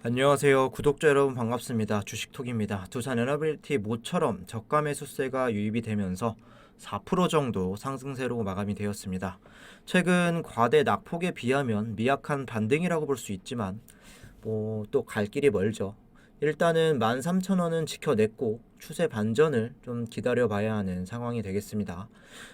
안녕하세요. 구독자 여러분 반갑습니다. 주식톡입니다. 두산 에너빌리티 모처럼 저가 매수세가 유입이 되면서 4% 정도 상승세로 마감이 되었습니다. 최근 과대 낙폭에 비하면 미약한 반등이라고 볼 수 있지만 또 갈 길이 멀죠. 일단은 13,000원은 지켜냈고 추세 반전을 좀 기다려 봐야 하는 상황이 되겠습니다.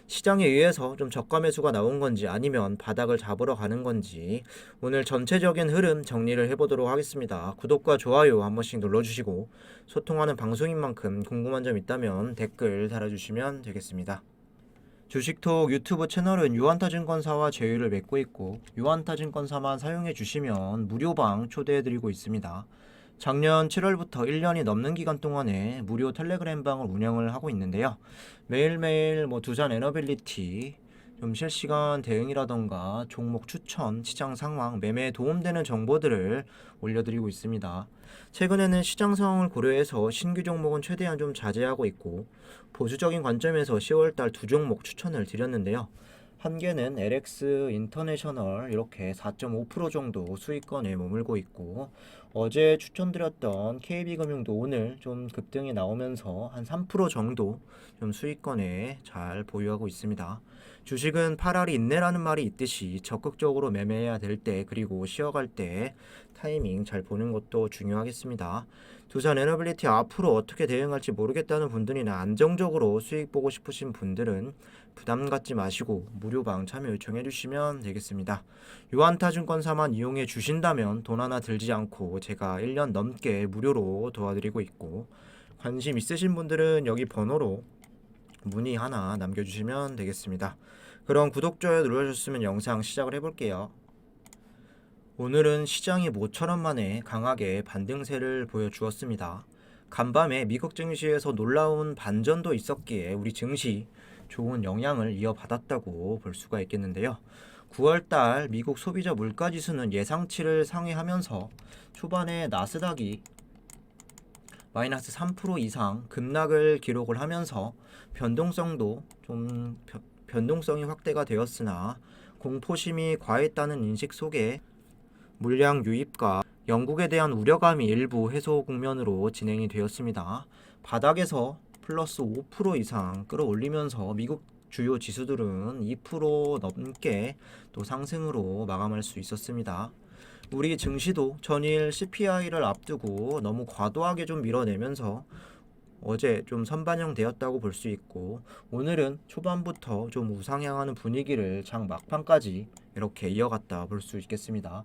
시장에 의해서 좀 저가 매수가 나온 건지 아니면 바닥을 잡으러 가는 건지 오늘 전체적인 흐름 정리를 해보도록 하겠습니다. 구독과 좋아요 한 번씩 눌러주시고 소통하는 방송인 만큼 궁금한 점 있다면 댓글 달아주시면 되겠습니다. 주식톡 유튜브 채널은 유한타증권사와 제휴를 맺고 있고 유한타증권사만 사용해 주시면 무료방 초대해드리고 있습니다. 작년 7월부터 1년이 넘는 기간 동안에 무료 텔레그램방을 운영을 하고 있는데요. 매일매일 두산 에너빌리티 좀 실시간 대응이라던가 종목 추천, 시장 상황, 매매에 도움되는 정보들을 올려드리고 있습니다. 최근에는 시장 상황을 고려해서 신규 종목은 최대한 좀 자제하고 있고 보수적인 관점에서 10월달 두 종목 추천을 드렸는데요. 한 개는 LX 인터내셔널 이렇게 4.5% 정도 수익권에 머물고 있고 어제 추천드렸던 KB금융도 오늘 좀 급등이 나오면서 한 3% 정도 좀 수익권에 잘 보유하고 있습니다. 주식은 팔알이 인내라는 말이 있듯이 적극적으로 매매해야 될 때 그리고 쉬어갈 때 타이밍 잘 보는 것도 중요하겠습니다. 두산 에너빌리티 앞으로 어떻게 대응할지 모르겠다는 분들이나 안정적으로 수익 보고 싶으신 분들은 부담 갖지 마시고 무료방 참여 요청해 주시면 되겠습니다. 유한타증권사만 이용해 주신다면 돈 하나 들지 않고 제가 1년 넘게 무료로 도와드리고 있고 관심 있으신 분들은 여기 번호로 문의 하나 남겨주시면 되겠습니다. 그럼 구독, 좋아요 눌러주셨으면 영상 시작을 해볼게요. 오늘은 시장이 모처럼 만에 강하게 반등세를 보여주었습니다. 간밤에 미국 증시에서 놀라운 반전도 있었기에 우리 증시 좋은 영향을 이어받았다고 볼 수가 있겠는데요. 9월달 미국 소비자 물가지수는 예상치를 상회하면서 초반에 나스닥이 마이너스 3% 이상 급락을 기록을 하면서 변동성이 확대가 되었으나 공포심이 과했다는 인식 속에 물량 유입과 영국에 대한 우려감이 일부 해소 국면으로 진행이 되었습니다. 바닥에서 플러스 5% 이상 끌어올리면서 미국 주요 지수들은 2% 넘게 또 상승으로 마감할 수 있었습니다. 우리 증시도 전일 CPI를 앞두고 너무 과도하게 좀 밀어내면서 어제 좀 선반영되었다고 볼 수 있고 오늘은 초반부터 좀 우상향하는 분위기를 장 막판까지 이렇게 이어갔다 볼 수 있겠습니다.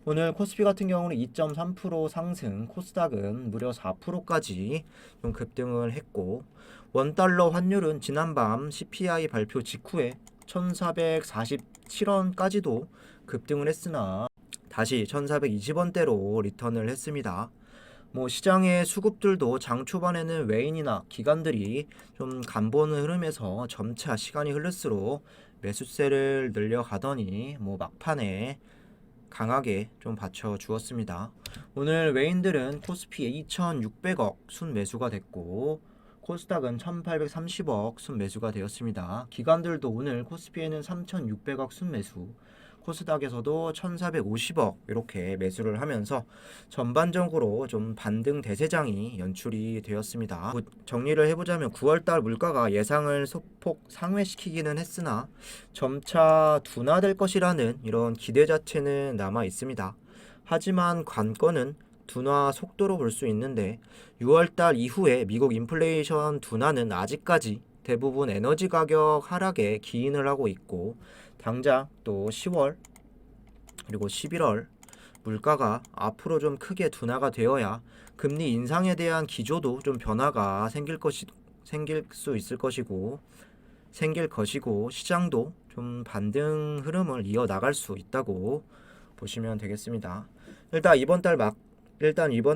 오늘 코스피 같은 경우는 2.3% 상승, 코스닥은 무려 4%까지 좀 급등을 했고 원달러 환율은 지난밤 CPI 발표 직후에 1447원까지도 급등을 했으나 다시 1420원대로 리턴을 했습니다. 시장의 수급들도 장 초반에는 외인이나 기관들이 좀 간보는 흐름에서 점차 시간이 흐를수록 매수세를 늘려가더니 막판에 강하게 좀 받쳐 주었습니다. 오늘 외인들은 코스피 2,600억 순매수가 됐고 코스닥은 1,830억 순매수가 되었습니다. 기관들도 오늘 코스피에는 3,600억 순매수, 코스닥에서도 1,450억 이렇게 매수를 하면서 전반적으로 좀 반등 대세장이 연출이 되었습니다. 정리를 해보자면 9월달 물가가 예상을 소폭 상회시키기는 했으나 점차 둔화될 것이라는 이런 기대 자체는 남아 있습니다. 하지만 관건은 둔화 속도로 볼 수 있는데 6월달 이후에 미국 인플레이션 둔화는 아직까지 대부분 에너지 가격 하락에 기인을 하고 있고 당장 또 10월 그리고 11월 물가가 앞으로 좀 크게 둔화가 되어야 금리 인상에 대한 기조도 좀 변화가 생길 수 있을 것이고 시장도 좀 반등 흐름을 이어나갈 수 있다고 보시면 되겠습니다. 일단 이번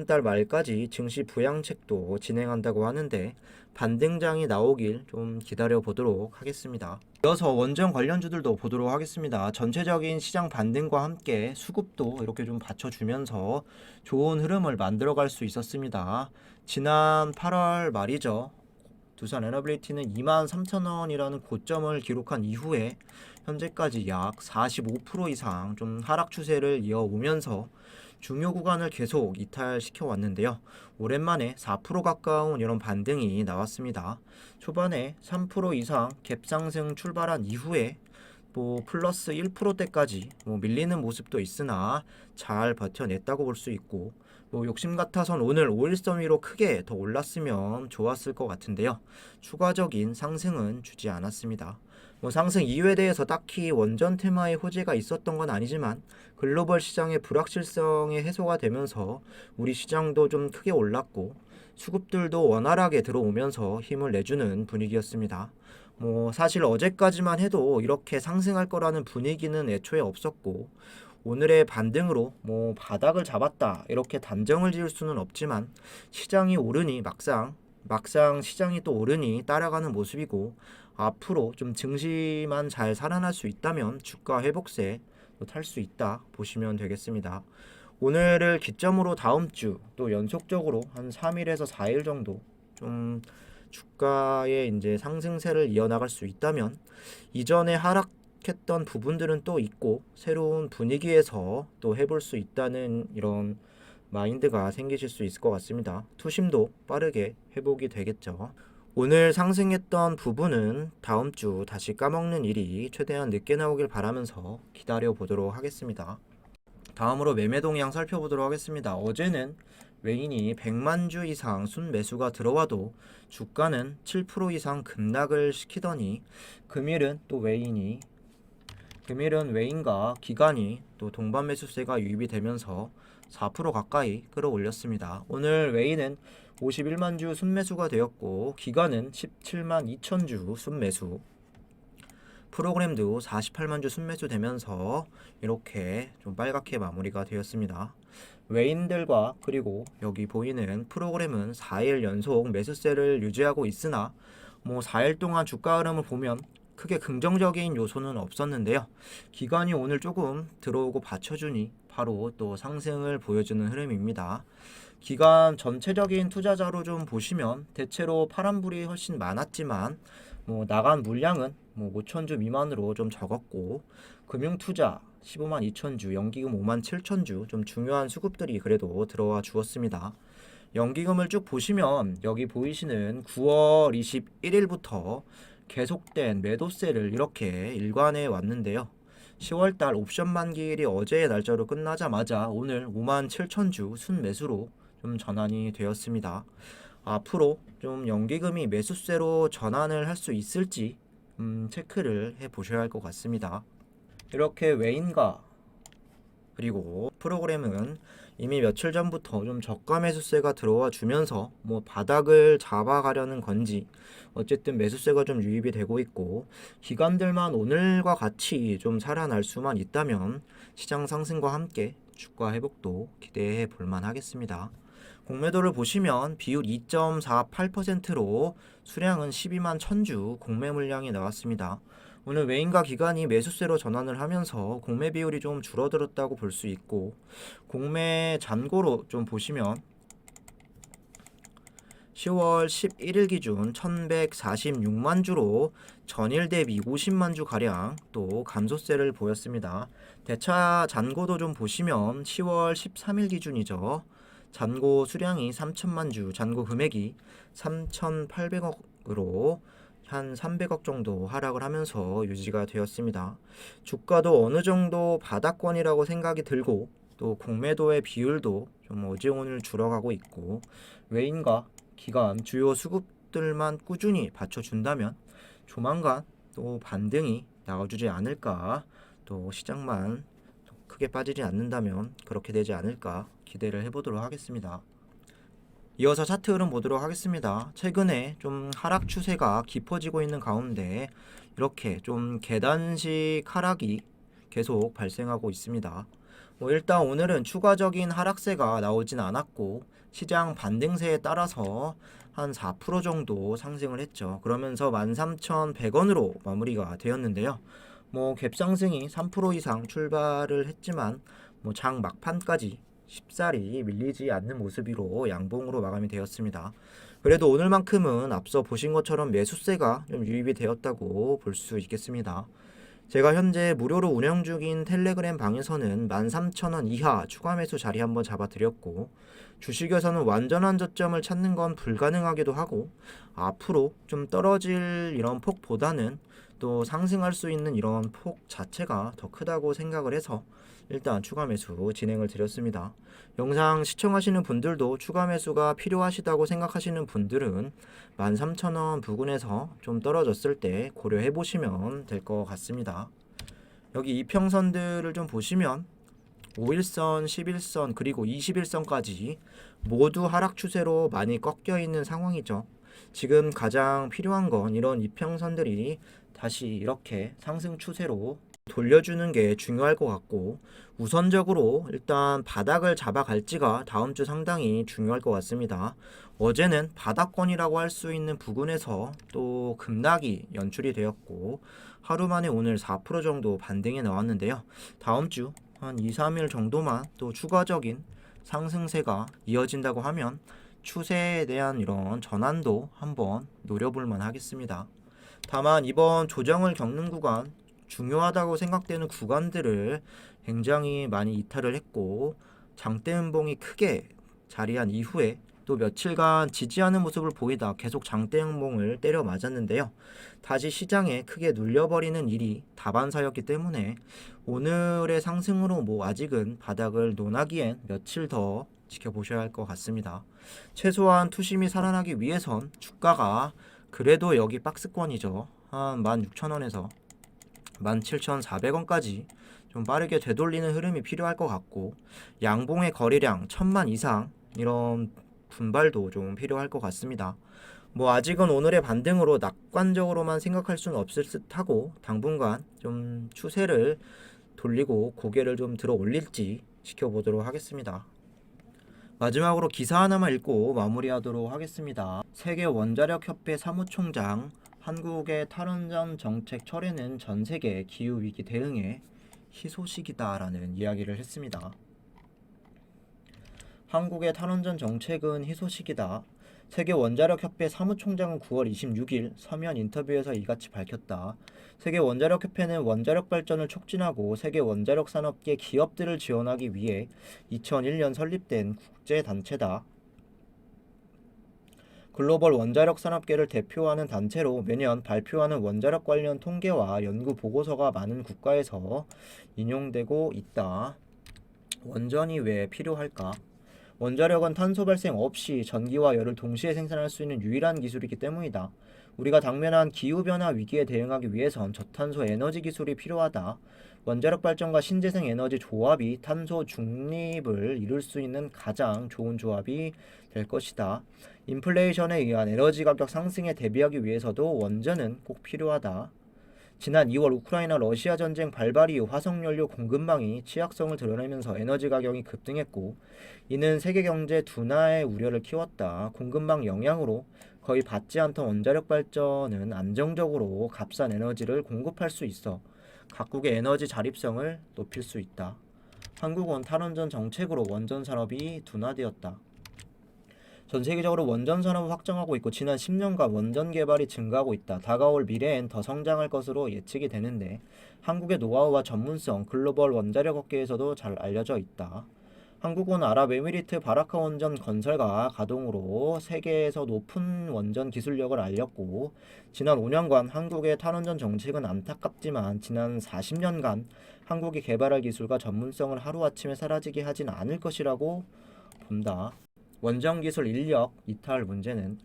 달 말까지 증시 부양책도 진행한다고 하는데 반등장이 나오길 좀 기다려 보도록 하겠습니다. 이어서 원전 관련주들도 보도록 하겠습니다. 전체적인 시장 반등과 함께 수급도 이렇게 좀 받쳐주면서 좋은 흐름을 만들어갈 수 있었습니다. 지난 8월 말이죠. 두산 에너빌리티는 23,000원이라는 고점을 기록한 이후에 현재까지 약 45% 이상 좀 하락 추세를 이어오면서 중요 구간을 계속 이탈시켜 왔는데요. 오랜만에 4% 가까운 이런 반등이 나왔습니다. 초반에 3% 이상 갭 상승 출발한 이후에 플러스 1%대까지 밀리는 모습도 있으나 잘 버텨냈다고 볼 수 있고, 욕심 같아선 오늘 5일선 위로 크게 더 올랐으면 좋았을 것 같은데요. 추가적인 상승은 주지 않았습니다. 상승 이유에 대해서 딱히 원전 테마의 호재가 있었던 건 아니지만 글로벌 시장의 불확실성이 해소가 되면서 우리 시장도 좀 크게 올랐고 수급들도 원활하게 들어오면서 힘을 내주는 분위기였습니다. 사실 어제까지만 해도 이렇게 상승할 거라는 분위기는 애초에 없었고, 오늘의 반등으로 바닥을 잡았다 이렇게 단정을 지을 수는 없지만 시장이 오르니 막상 시장이 또 오르니 따라가는 모습이고, 앞으로 좀 증시만 잘 살아날 수 있다면 주가 회복세 탈 수 있다 보시면 되겠습니다. 오늘을 기점으로 다음 주 또 연속적으로 한 3일에서 4일 정도 좀 주가의 이제 상승세를 이어나갈 수 있다면 이전에 하락했던 부분들은 또 있고 새로운 분위기에서 또 해볼 수 있다는 이런 마인드가 생기실 수 있을 것 같습니다. 투심도 빠르게 회복이 되겠죠. 오늘 상승했던 부분은 다음 주 다시 까먹는 일이 최대한 늦게 나오길 바라면서 기다려 보도록 하겠습니다. 다음으로 매매 동향 살펴보도록 하겠습니다. 어제는 외인이 100만 주 이상 순매수가 들어와도 주가는 7% 이상 급락을 시키더니 금일은 외인과 기관이 또 동반 매수세가 유입이 되면서 4% 가까이 끌어올렸습니다. 오늘 외인은 51만 주 순매수가 되었고 기관은 17만 2천 주 순매수, 프로그램도 48만 주 순매수 되면서 이렇게 좀 빨갛게 마무리가 되었습니다. 외인들과 그리고 여기 보이는 프로그램은 4일 연속 매수세를 유지하고 있으나 4일 동안 주가 흐름을 보면 크게 긍정적인 요소는 없었는데요. 기관이 오늘 조금 들어오고 받쳐주니 바로 또 상승을 보여주는 흐름입니다. 기관 전체적인 투자자로 좀 보시면 대체로 파란불이 훨씬 많았지만 나간 물량은 5천주 미만으로 좀 적었고, 금융투자 15만 2천주, 연기금 5만 7천주 좀 중요한 수급들이 그래도 들어와 주었습니다. 연기금을 쭉 보시면 여기 보이시는 9월 21일부터 계속된 매도세를 이렇게 일관해 왔는데요. 10월달 옵션 만기일이 어제의 날짜로 끝나자마자 오늘 5만 7천주 순매수로 좀 전환이 되었습니다. 앞으로 좀 연기금이 매수세로 전환을 할 수 있을지 체크를 해 보셔야 할 것 같습니다. 이렇게 외인과 그리고 프로그램은 이미 며칠 전부터 좀 저가 매수세가 들어와 주면서 바닥을 잡아가려는 건지 어쨌든 매수세가 좀 유입이 되고 있고, 기관들만 오늘과 같이 좀 살아날 수만 있다면 시장 상승과 함께 주가 회복도 기대해 볼만 하겠습니다. 공매도를 보시면 비율 2.48%로 수량은 12만 1000주 공매 물량이 나왔습니다. 오늘 외인과 기관이 매수세로 전환을 하면서 공매 비율이 좀 줄어들었다고 볼 수 있고, 공매 잔고로 좀 보시면 10월 11일 기준 1146만 주로 전일 대비 50만 주 가량 또 감소세를 보였습니다. 대차 잔고도 좀 보시면 10월 13일 기준이죠. 잔고 수량이 3천만 주, 잔고 금액이 3,800억으로 한 300억 정도 하락을 하면서 유지가 되었습니다. 주가도 어느 정도 바닥권이라고 생각이 들고, 또 공매도의 비율도 좀 어제 오늘 줄어가고 있고, 외인과 기관 주요 수급들만 꾸준히 받쳐준다면 조만간 또 반등이 나와주지 않을까, 또 시장만 크게 빠지지 않는다면 그렇게 되지 않을까 기대를 해보도록 하겠습니다. 이어서 차트 흐름 보도록 하겠습니다. 최근에 좀 하락 추세가 깊어지고 있는 가운데 이렇게 좀 계단식 하락이 계속 발생하고 있습니다. 일단 오늘은 추가적인 하락세가 나오진 않았고 시장 반등세에 따라서 한 4% 정도 상승을 했죠. 그러면서 13,100원으로 마무리가 되었는데요. 갭 상승이 3% 이상 출발을 했지만 장 막판까지 쉽사리 밀리지 않는 모습으로 양봉으로 마감이 되었습니다. 그래도 오늘만큼은 앞서 보신 것처럼 매수세가 좀 유입이 되었다고 볼 수 있겠습니다. 제가 현재 무료로 운영 중인 텔레그램 방에서는 13,000원 이하 추가 매수 자리 한번 잡아드렸고, 주식에서는 완전한 저점을 찾는 건 불가능하기도 하고, 앞으로 좀 떨어질 이런 폭보다는 또 상승할 수 있는 이런 폭 자체가 더 크다고 생각을 해서 일단 추가 매수 진행을 드렸습니다. 영상 시청하시는 분들도 추가 매수가 필요하시다고 생각하시는 분들은 13,000원 부근에서 좀 떨어졌을 때 고려해 보시면 될 것 같습니다. 여기 이평선들을 좀 보시면 5일선, 11선, 그리고 21선까지 모두 하락 추세로 많이 꺾여 있는 상황이죠. 지금 가장 필요한 건 이런 이평선들이 다시 이렇게 상승 추세로 돌려주는 게 중요할 것 같고, 우선적으로 일단 바닥을 잡아갈지가 다음 주 상당히 중요할 것 같습니다. 어제는 바닥권이라고 할 수 있는 부근에서 또 급락이 연출이 되었고, 하루 만에 오늘 4% 정도 반등이 나왔는데요. 다음 주 한 2, 3일 정도만 또 추가적인 상승세가 이어진다고 하면 추세에 대한 이런 전환도 한번 노려볼 만 하겠습니다. 다만 이번 조정을 겪는 구간, 중요하다고 생각되는 구간들을 굉장히 많이 이탈을 했고, 장대 음봉이 크게 자리한 이후에 또 며칠간 지지하는 모습을 보이다 계속 장대 음봉을 때려 맞았는데요. 다시 시장에 크게 눌려버리는 일이 다반사였기 때문에 오늘의 상승으로 아직은 바닥을 논하기엔 며칠 더 지켜보셔야 할 것 같습니다. 최소한 투심이 살아나기 위해선 주가가 그래도 여기 박스권이죠. 한 16,000원에서 17,400원까지 좀 빠르게 되돌리는 흐름이 필요할 것 같고, 양봉의 거래량 1,000만 이상 이런 분발도 좀 필요할 것 같습니다. 아직은 오늘의 반등으로 낙관적으로만 생각할 수는 없을 듯하고, 당분간 좀 추세를 돌리고 고개를 좀 들어 올릴지 지켜보도록 하겠습니다. 마지막으로 기사 하나만 읽고 마무리하도록 하겠습니다. 세계원자력협회 사무총장, 한국의 탈원전 정책 철회는 전 세계 기후위기 대응에 희소식이다라는 이야기를 했습니다. 한국의 탈원전 정책은 희소식이다. 세계원자력협회 사무총장은 9월 26일 서면 인터뷰에서 이같이 밝혔다. 세계원자력협회는 원자력 발전을 촉진하고 세계원자력 산업계 기업들을 지원하기 위해 2001년 설립된 국제단체다. 글로벌 원자력 산업계를 대표하는 단체로 매년 발표하는 원자력 관련 통계와 연구 보고서가 많은 국가에서 인용되고 있다. 원전이 왜 필요할까? 원자력은 탄소 발생 없이 전기와 열을 동시에 생산할 수 있는 유일한 기술이기 때문이다. 우리가 당면한 기후변화 위기에 대응하기 위해선 저탄소 에너지 기술이 필요하다. 원자력 발전과 신재생 에너지 조합이 탄소 중립을 이룰 수 있는 가장 좋은 조합이 될 것이다. 인플레이션에 의한 에너지 가격 상승에 대비하기 위해서도 원전은 꼭 필요하다. 지난 2월 우크라이나 러시아 전쟁 발발 이후 화석연료 공급망이 취약성을 드러내면서 에너지 가격이 급등했고, 이는 세계 경제 둔화의 우려를 키웠다. 공급망 영향으로 거의 받지 않던 원자력 발전은 안정적으로 값싼 에너지를 공급할 수 있어 각국의 에너지 자립성을 높일 수 있다. 한국은 탈원전 정책으로 원전 산업이 둔화되었다. 전 세계적으로 원전 산업을 확장하고 있고 지난 10년간 원전 개발이 증가하고 있다. 다가올 미래엔 더 성장할 것으로 예측이 되는데, 한국의 노하우와 전문성 글로벌 원자력 업계에서도 잘 알려져 있다. 한국은 아랍에미리트 바라카 원전 건설과 가동으로 세계에서 높은 원전 기술력을 알렸고, 지난 5년간 한국의 탈원전 정책은 안타깝지만 지난 40년간 한국이 개발할 기술과 전문성을 하루아침에 사라지게 하진 않을 것이라고 본다. 원전 기술 인력 이탈 문제는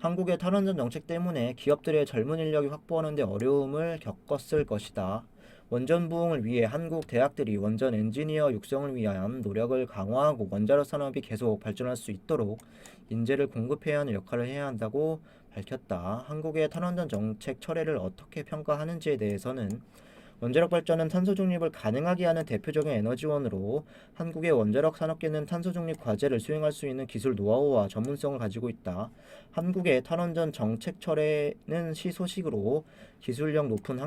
한국의 탈원전 정책 때문에 기업들의 젊은 인력이 확보하는 데 어려움을 겪었을 것이다. 원전 부흥을 위해 한국 대학들이 원전 엔지니어 육성을 위한 노력을 강화하고 원자력 산업이 계속 발전할 수 있도록 인재를 공급해야 하는 역할을 해야 한다고 밝혔다. 한국의 탈원전 정책 철회를 어떻게 평가하는지에 대해서는 원자력 발전은 탄소 중립을 가능하게 하는 대표적인 에너지원으로 한국의 원자력 산업계는 탄소 중립 과제를 수행할 수 있는 기술 노하우와 전문성을 가지고 있다. 한국의 탈원전 정책 철회는 시소식으로 기술력 높은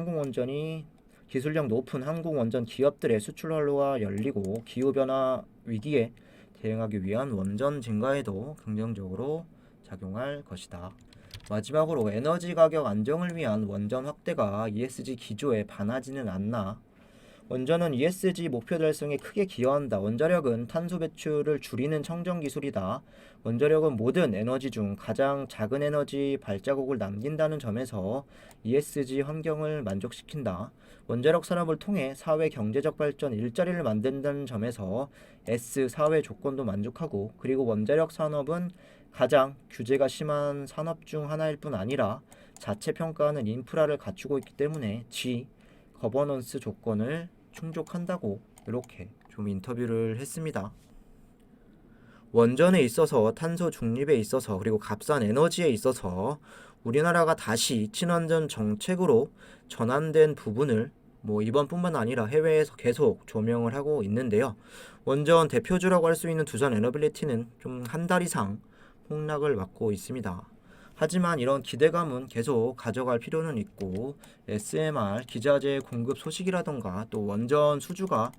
항공원전 기업들의 수출 활로가 열리고 기후변화 위기에 대응하기 위한 원전 증가에도 긍정적으로 작용할 것이다. 마지막으로 에너지 가격 안정을 위한 원전 확대가 ESG 기조에 반하지는 않나. 원전은 ESG 목표 달성에 크게 기여한다. 원자력은 탄소 배출을 줄이는 청정 기술이다. 원자력은 모든 에너지 중 가장 작은 에너지 발자국을 남긴다는 점에서 ESG 환경을 만족시킨다. 원자력 산업을 통해 사회 경제적 발전, 일자리를 만든다는 점에서 S 사회 조건도 만족하고, 그리고 원자력 산업은 가장 규제가 심한 산업 중 하나일 뿐 아니라 자체 평가하는 인프라를 갖추고 있기 때문에 G 거버넌스 조건을 충족한다고 이렇게 좀 인터뷰를 했습니다. 원전에 있어서, 탄소 중립에 있어서, 그리고 값싼 에너지에 있어서 우리나라가 다시 친환경 정책으로 전환된 부분을 이번뿐만 아니라 해외에서 계속 조명을 하고 있는데요. 원전 대표주라고 할 수 있는 두산 에너빌리티는 좀 한 달 이상 폭락을 맞고 있습니다. 하지만 이런 기대감은 계속 가져갈 필요는 있고, SMR 기자재 공급 소식이라던가 또 원전 수주가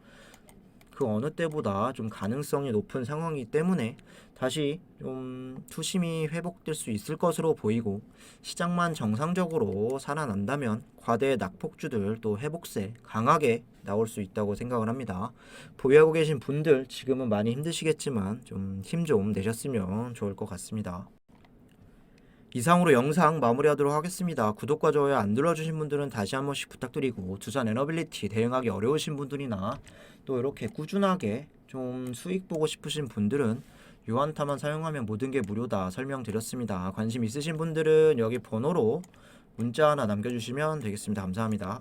그 어느 때보다 좀 가능성이 높은 상황이기 때문에 다시 좀 투심이 회복될 수 있을 것으로 보이고, 시장만 정상적으로 살아난다면 과대 낙폭주들 또 회복세 강하게 나올 수 있다고 생각을 합니다. 보유하고 계신 분들 지금은 많이 힘드시겠지만 좀 힘 좀 내셨으면 좋을 것 같습니다. 이상으로 영상 마무리하도록 하겠습니다. 구독과 좋아요 안 눌러주신 분들은 다시 한 번씩 부탁드리고, 두산 에너빌리티 대응하기 어려우신 분들이나 또 이렇게 꾸준하게 좀 수익 보고 싶으신 분들은 유한타만 사용하면 모든 게 무료다 설명드렸습니다. 관심 있으신 분들은 여기 번호로 문자 하나 남겨주시면 되겠습니다. 감사합니다.